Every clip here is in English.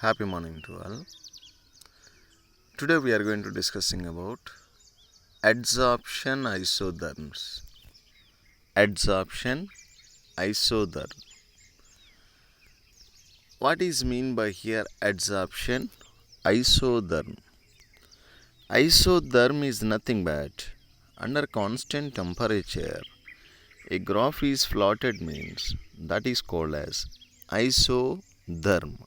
Happy morning to all. Today we are going to discussing about adsorption isotherms. Adsorption isotherm. What is mean by here adsorption isotherm? Isotherm is nothing but under constant temperature a graph is floated means that is called as isotherm.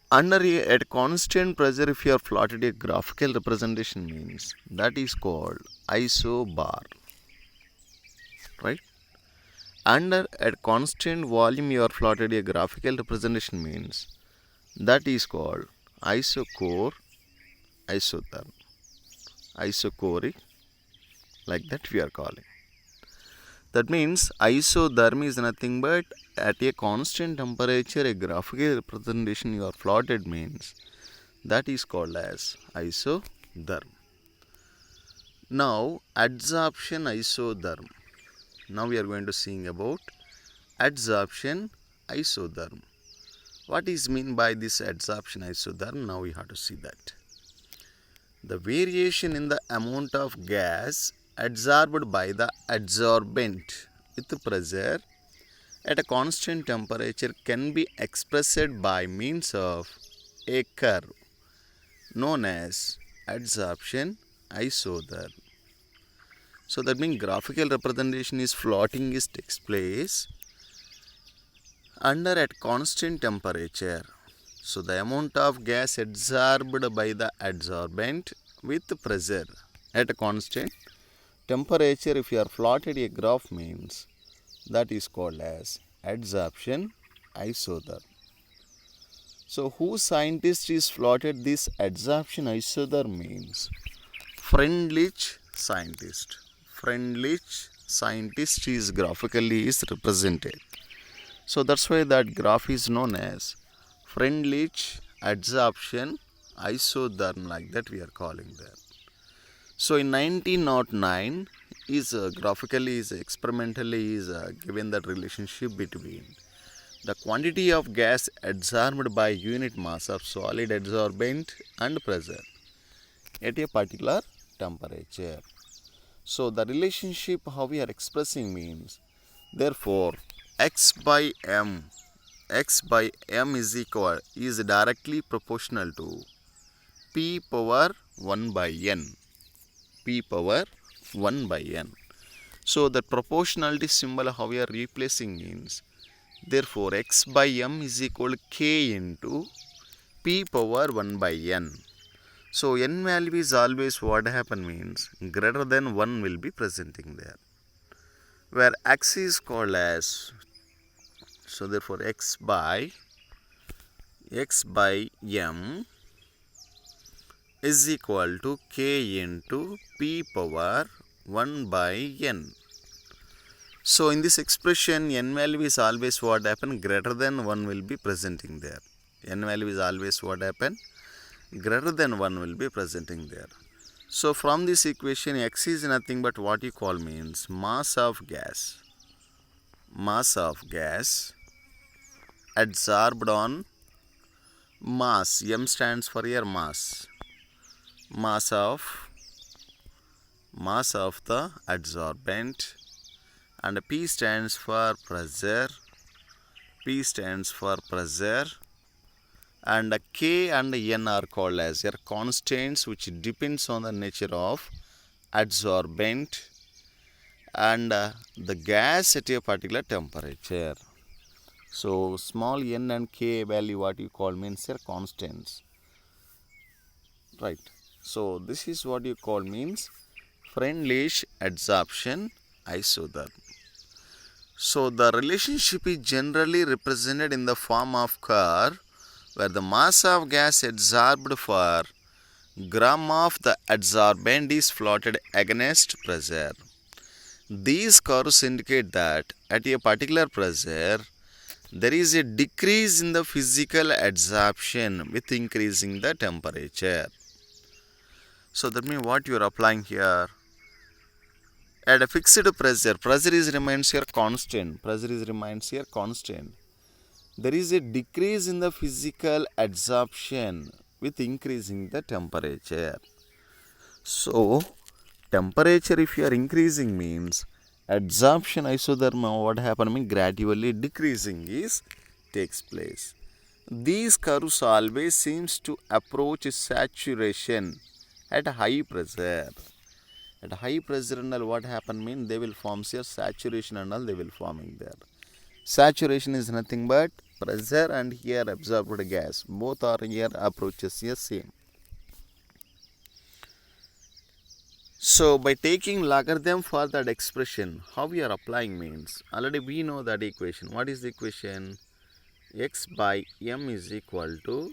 At constant pressure, if you are plotted a graphical representation means that is called isobar, right? At constant volume, you are plotted a graphical representation means that is called isochore, isotherm, isochoric, like that we are calling. That means isotherm is nothing but at a constant temperature a graphical representation you are plotted means that is called as isotherm. Now adsorption isotherm. Now we are going to see about adsorption isotherm. What is mean by this adsorption isotherm? Now we have to see that. The variation in the amount of gas adsorbed by the adsorbent with pressure at a constant temperature can be expressed by means of a curve known as adsorption isotherm. So that means graphical representation is floating is takes place under at constant temperature. So the amount of gas adsorbed by the adsorbent with pressure at a constant temperature, if you are plotted a graph means that is called as adsorption isotherm. So who scientist is plotted this adsorption isotherm means Freundlich scientist. Freundlich scientist is graphically is represented. So that's why that graph is known as Freundlich adsorption isotherm, like that we are calling that. So in 1909 is graphically is experimentally is given that relationship between the quantity of gas adsorbed by unit mass of solid adsorbent and pressure at a particular temperature. So the relationship how we are expressing means therefore x by m is directly proportional to p power 1 by n. P power 1 by n. So the proportionality symbol how we are replacing means therefore x by m is equal to k into p power 1 by n. So n value is always what happen means greater than 1 will be presenting there, where x is called as, so therefore x by m is equal to k into p power 1 by n. So in this expression n value is always what happen greater than 1 will be presenting there. N value is always what happen greater than 1 will be presenting there. So from this equation x is nothing but what you call means mass of gas. Mass of gas adsorbed on mass. M stands for your mass. Mass of the adsorbent, and P stands for pressure. P stands for pressure, and K and N are called as your constants which depends on the nature of adsorbent and the gas at a particular temperature. So small n and k value what you call means your constants, right? So this is what you call means Freundlich adsorption isotherm. So the relationship is generally represented in the form of curve where the mass of gas adsorbed for gram of the adsorbent is plotted against pressure. These curves indicate that at a particular pressure there is a decrease in the physical adsorption with increasing the temperature. So that means what you are applying here, at a fixed pressure is remains here constant. there is a decrease in the physical adsorption with increasing the temperature. So, temperature if you are increasing means adsorption isotherm what happen means gradually decreasing is takes place. These curves always seems to approach saturation at high pressure. At high pressure and all what happen means they will form here saturation and all they will forming there. Saturation is nothing but pressure and here absorbed gas. Both are here approaches here same. So by taking logarithm for that expression, how we are applying means already we know that equation. What is the equation? X by m is equal to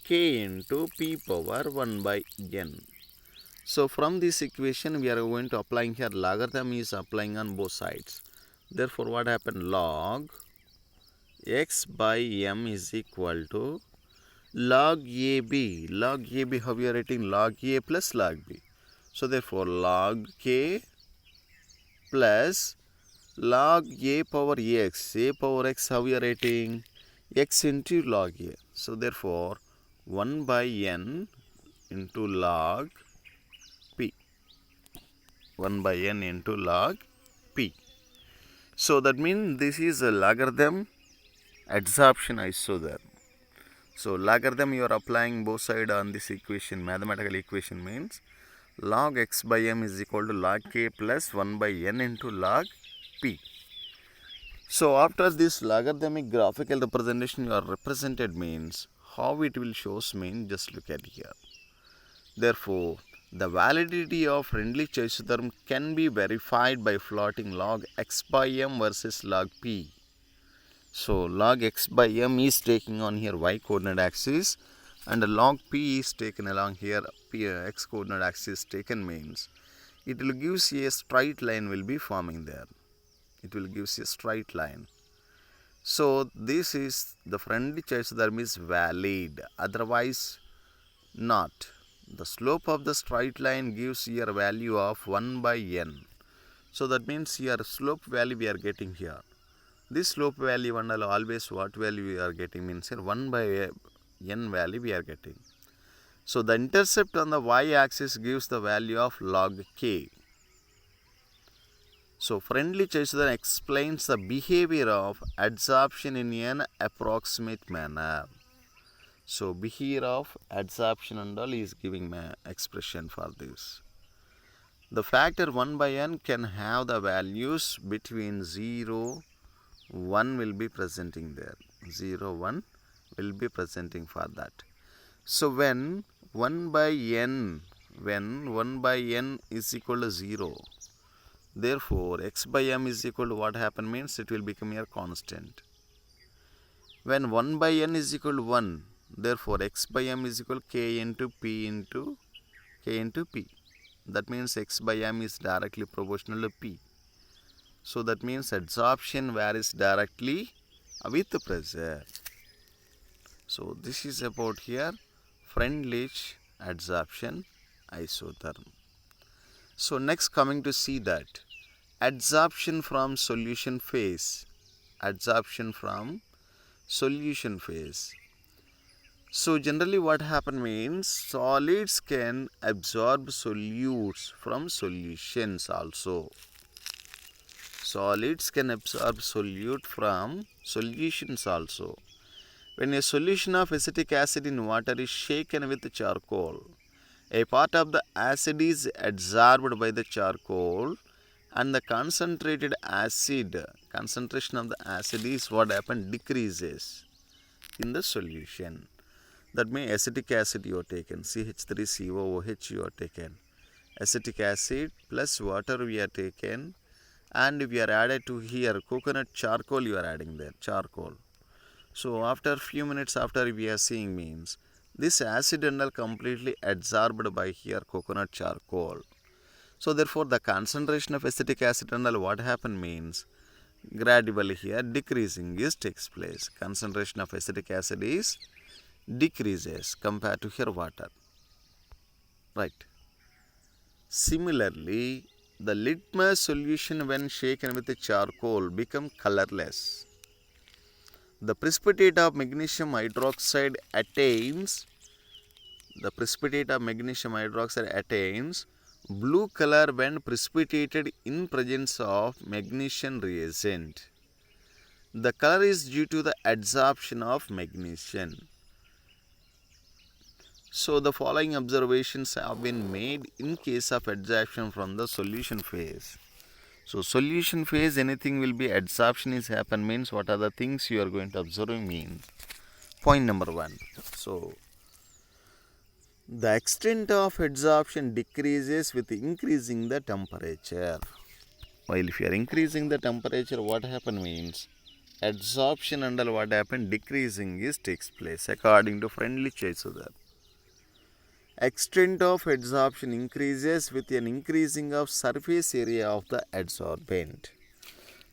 k into p power 1 by n. So from this equation we are going to applying here logarithm is applying on both sides. Therefore what happened? Log x by m is equal to log AB. Log AB, how we are writing? Log A plus log B. So therefore log k plus log a power x. A power x, how we are writing? X into log a. So therefore 1 by n into log p. 1 by n into log p. So that means this is a logarithm adsorption isotherm. So logarithm you are applying both sides on this equation, mathematical equation means log x by m is equal to log k plus 1 by n into log p. So after this logarithmic graphical representation you are represented means how it will shows mean just look at here. Therefore the validity of Freundlich isotherm can be verified by plotting log x by m versus log p. So log x by m is taking on here y coordinate axis and log p is taken along here x coordinate axis taken means it will gives a straight line will be forming there. It will gives a straight line. So this is the Freundlich isotherm is valid, otherwise not. The slope of the straight line gives here value of 1 by n. So that means here slope value we are getting here. This slope value and always what value we are getting means here 1 by n value we are getting. So the intercept on the y-axis gives the value of log k. So Freundlich isotherm explains the behavior of adsorption in an approximate manner. So behavior of adsorption and all is giving my expression for this. The factor 1 by n can have the values between 0, 1 will be presenting there. 0, 1 will be presenting for that. So when 1 by n is equal to 0, therefore x by m is equal to what happen means it will become here constant. When 1 by n is equal to 1, therefore x by m is equal to k into p into k into p. That means x by m is directly proportional to p. So that means adsorption varies directly with the pressure. So this is about here Freundlich adsorption isotherm. So next coming to see that adsorption from solution phase. Adsorption from solution phase. So generally what happen means solids can absorb solutes from solutions also. Solids can absorb solute from solutions also. When a solution of acetic acid in water is shaken with charcoal, a part of the acid is adsorbed by the charcoal and the concentration of the acid is what happened decreases in the solution. That means acetic acid you have taken, CH3COOH you have taken. Acetic acid plus water we have taken and we are added to here coconut charcoal you are adding there, charcoal. So after few minutes after we are seeing means this acid and all completely adsorbed by here coconut charcoal. So therefore the concentration of acetic acid and all what happen means gradually here decreasing is takes place. Concentration of acetic acid is decreases compared to here water. Right. Similarly, the litmus solution when shaken with the charcoal become colorless. the precipitate of magnesium hydroxide attains blue color when precipitated in presence of magnesium reagent. The color is due to the adsorption of magnesium. So the following observations have been made in case of adsorption from the solution phase. So solution phase, anything will be adsorption is happen means what are the things you are going to observe means. Point number 1. So the extent of adsorption decreases with increasing the temperature. While if you are increasing the temperature, what happen means adsorption under what happen decreasing is takes place according to Freundlich Chaishuder. Extent of adsorption increases with an increasing of surface area of the adsorbent.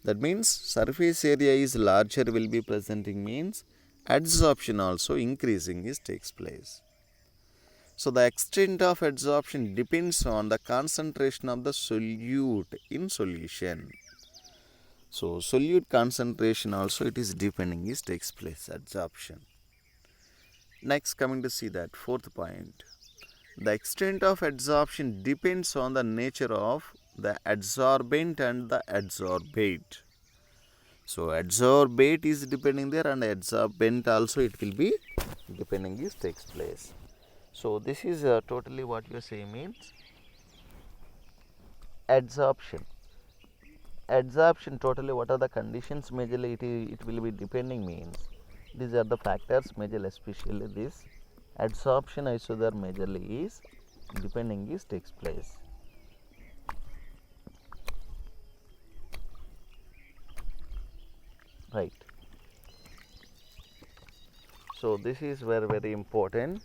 That means surface area is larger will be presenting means adsorption also increasing is takes place. So the extent of adsorption depends on the concentration of the solute in solution. So solute concentration also it is depending is takes place adsorption. Next coming to see that fourth point. The extent of adsorption depends on the nature of the adsorbent and the adsorbate. So adsorbate is depending there and adsorbent also it will be depending is takes place. So this is totally what you are saying means adsorption. Adsorption totally what are the conditions majorly it will be depending means these are the factors majorly especially this adsorption isotherm majorly is depending is takes place. Right. So this is very important.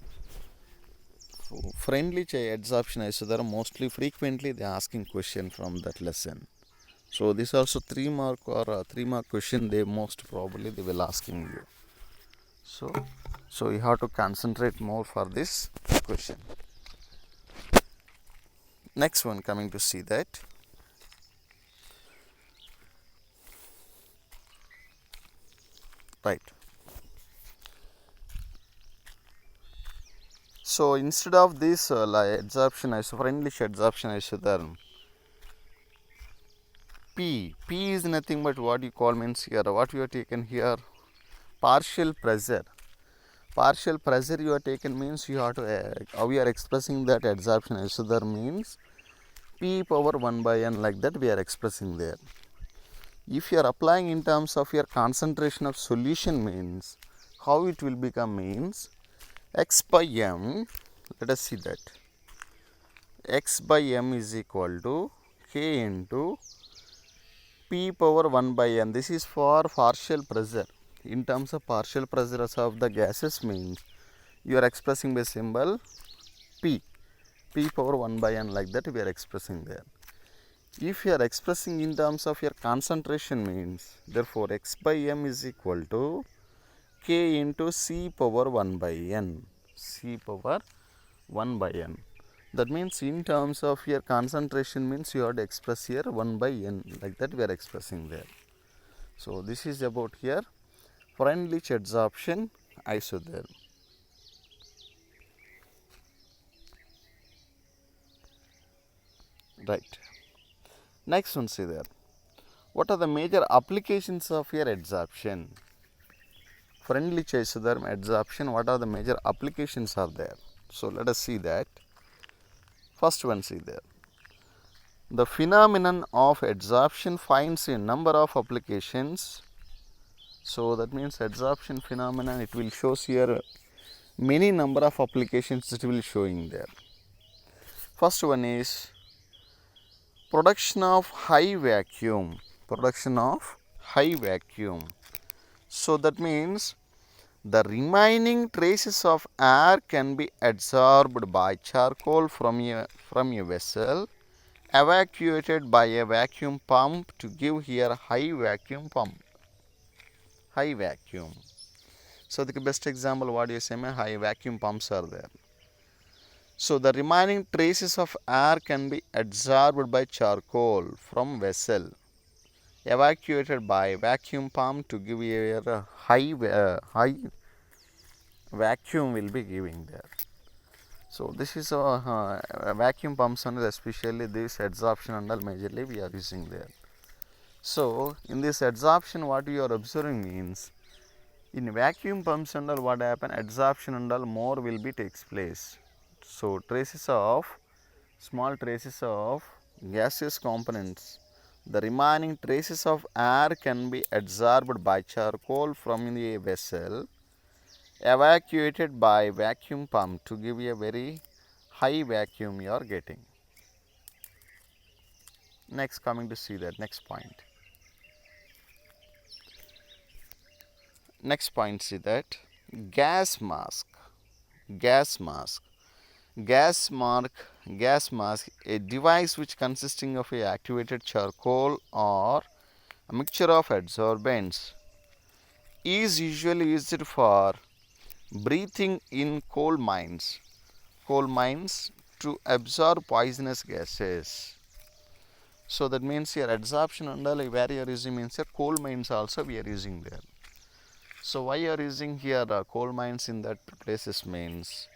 Freundlich adsorption isotherm mostly frequently they are asking question from that lesson. So this also 3 mark or 3 mark question they most probably they will asking you. So you have to concentrate more for this question. Next one coming to see that. Right. So instead of this adsorption Freundlich adsorption isotherm, P is nothing but what you call means here what we have taken here partial pressure. Partial pressure you are taken means you have to how we are expressing that adsorption isotherm means P power 1 by n like that we are expressing there. If you are applying in terms of your concentration of solution means how it will become means x by m, let us see that x by m is equal to k into P power 1 by n. This is for partial pressure. In terms of partial pressures of the gases means you are expressing by symbol P power 1 by n like that we are expressing there. If you are expressing in terms of your concentration means therefore x by m is equal to k into c power 1 by n. C power 1 by n. That means in terms of your concentration means you have to express here 1 by n like that we are expressing there. So this is about here Freundlich adsorption isotherm. Right. Next one see there. What are the major applications of your adsorption? Freundlich isotherm adsorption, what are the major applications are there? So let us see that. First one see there. The phenomenon of adsorption finds a number of applications. So that means adsorption phenomenon it will shows here many number of applications it will showing there. First one is production of high vacuum. Production of high vacuum. So that means the remaining traces of air can be adsorbed by charcoal from a vessel evacuated by a vacuum pump to give here high vacuum pump. High vacuum. So the best example what you say high vacuum pumps are there. So the remaining traces of air can be adsorbed by charcoal from vessel evacuated by vacuum pump to give a high vacuum will be giving there. So this is a vacuum pumps and especially this adsorption and all majorly we are using there. So in this adsorption what you are observing means in vacuum pumps and all what happen, adsorption and all more will be takes place. So traces of small traces of gaseous components, the remaining traces of air can be adsorbed by charcoal from the vessel, evacuated by vacuum pump to give a very high vacuum you are getting. Next, coming to see that next point. Next point, see that gas mask. Gas mask. Gas mask, a device which consisting of a activated charcoal or a mixture of adsorbents, is usually used for breathing in coal mines to absorb poisonous gases. So that means here adsorption and all where you are using means here coal mines also we are using there. So why you are using here coal mines in that places means,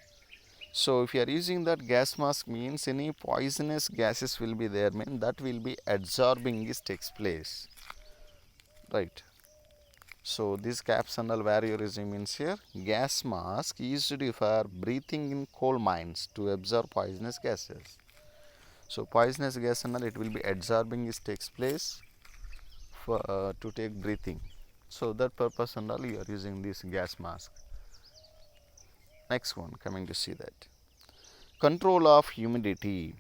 so if you are using that gas mask means any poisonous gases will be there, mean that will be absorbing this takes place, right. So these caps and all where you are using means here gas mask used for breathing in coal mines to absorb poisonous gases. So poisonous gas and all it will be absorbing this takes place for to take breathing. So that purpose and all you are using this gas mask. Next one, coming to see that control of humidity.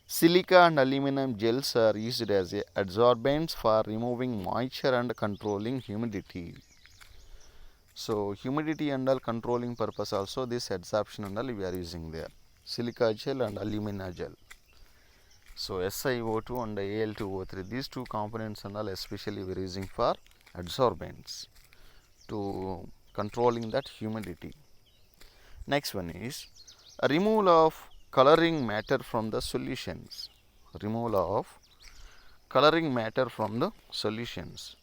Silica and aluminum gels are used as adsorbents for removing moisture and controlling humidity. So humidity and all controlling purpose also this adsorption and all we are using there. Silica gel and alumina gel. So SiO2 and Al2O3, these two components and all especially we are using for adsorbents to controlling that humidity. Next one is removal of coloring matter from the solutions. Removal of coloring matter from the solutions.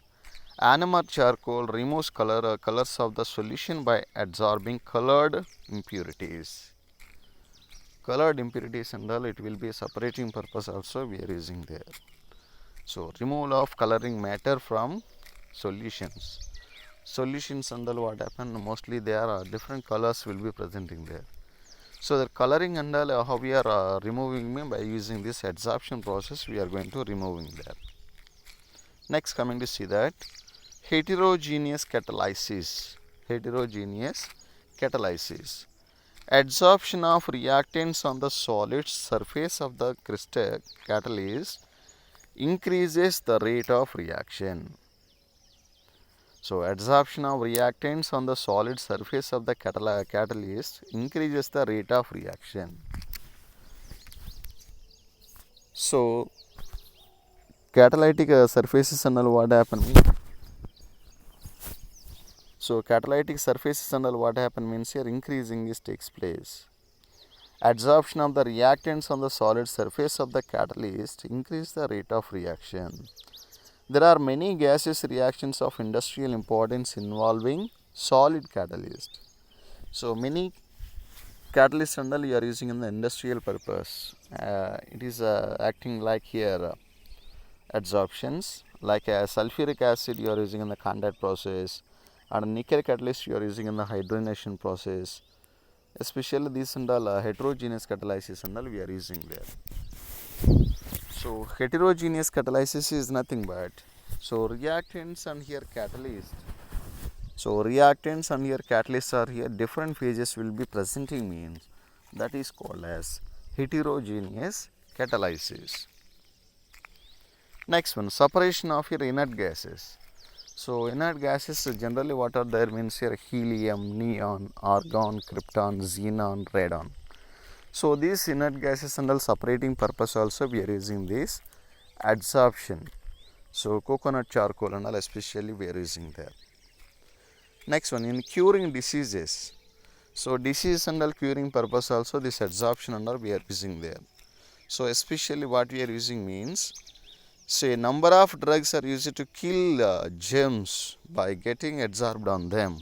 Anamar charcoal removes colors of the solution by adsorbing colored impurities. Colored impurities and all it will be separating purpose also we are using there. So removal of coloring matter from solutions. Solutions and all what happen mostly there are different colors will be presenting there. So the coloring and all how we are removing by using this adsorption process we are going to removing there. Next coming to see that heterogeneous catalysis. Heterogeneous catalysis. Adsorption of reactants on the solid surface of the crystal catalyst increases the rate of reaction. So adsorption of reactants on the solid surface of the catalyst increases the rate of reaction. So catalytic surfaces and all what happen means, so catalytic surfaces and all what happen means here increasing this takes place. Adsorption of the reactants on the solid surface of the catalyst increase the rate of reaction. There are many gaseous reactions of industrial importance involving solid catalyst. So many catalysts and all you are using in the industrial purpose. It is acting like here adsorptions, like sulfuric acid you are using in the contact process, and nickel catalyst you are using in the hydrogenation process. Especially these and all heterogeneous catalysis and all we are using there. So heterogeneous catalysis is nothing but, so reactants and here catalyst. So reactants and here catalysts are here different phases will be presenting means that is called as heterogeneous catalysis. Next one, separation of your inert gases. So inert gases generally what are there means here helium, neon, argon, krypton, xenon, radon. So these inert gases and all separating purpose also we are using this adsorption. So coconut charcoal and all especially we are using there. Next one, in curing diseases. So disease and all curing purpose also this adsorption and all we are using there. So especially what we are using means So a number of drugs are used to kill germs by getting adsorbed on them.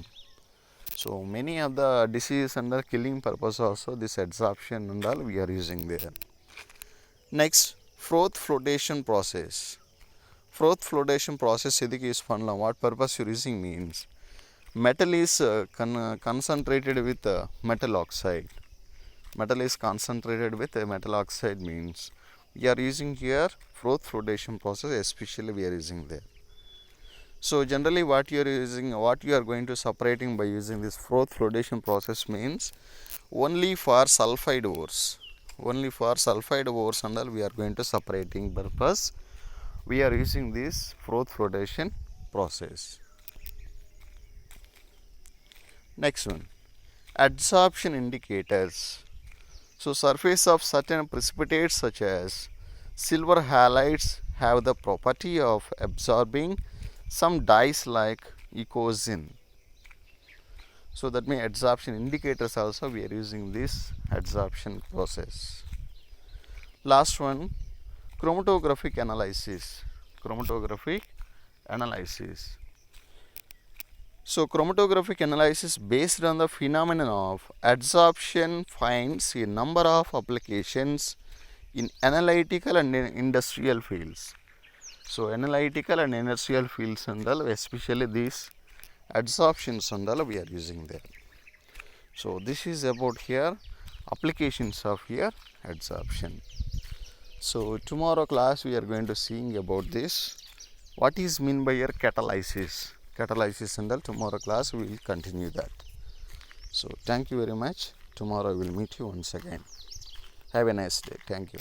So many of the diseases under killing purpose also this adsorption and all we are using there. Next, froth flotation process. Froth flotation process ediki use pannalam. What purpose you are using means metal is concentrated with metal oxide. Metal is concentrated with metal oxide means we are using here froth flotation process, especially we are using there. So generally what you are going to separating by using this froth flotation process means only for sulfide ores. Only for sulfide ores and all we are going to separating purpose. We are using this froth flotation process. Next one, adsorption indicators. So surface of certain precipitates such as silver halides have the property of absorbing some dyes like ecozine. So that means adsorption indicators also we are using this adsorption process. Last one, chromatographic analysis. Chromatographic analysis. So chromatographic analysis based on the phenomenon of adsorption finds a number of applications in analytical and industrial fields. So analytical and industrial fields and all, especially these adsorptions and all we are using there. So this is about here applications of here adsorption. So tomorrow class we are going to seeing about this. What is mean by here catalysis? Catalysis and all, tomorrow class we will continue that. So thank you very much. Tomorrow I will meet you once again. Have a nice day. Thank you.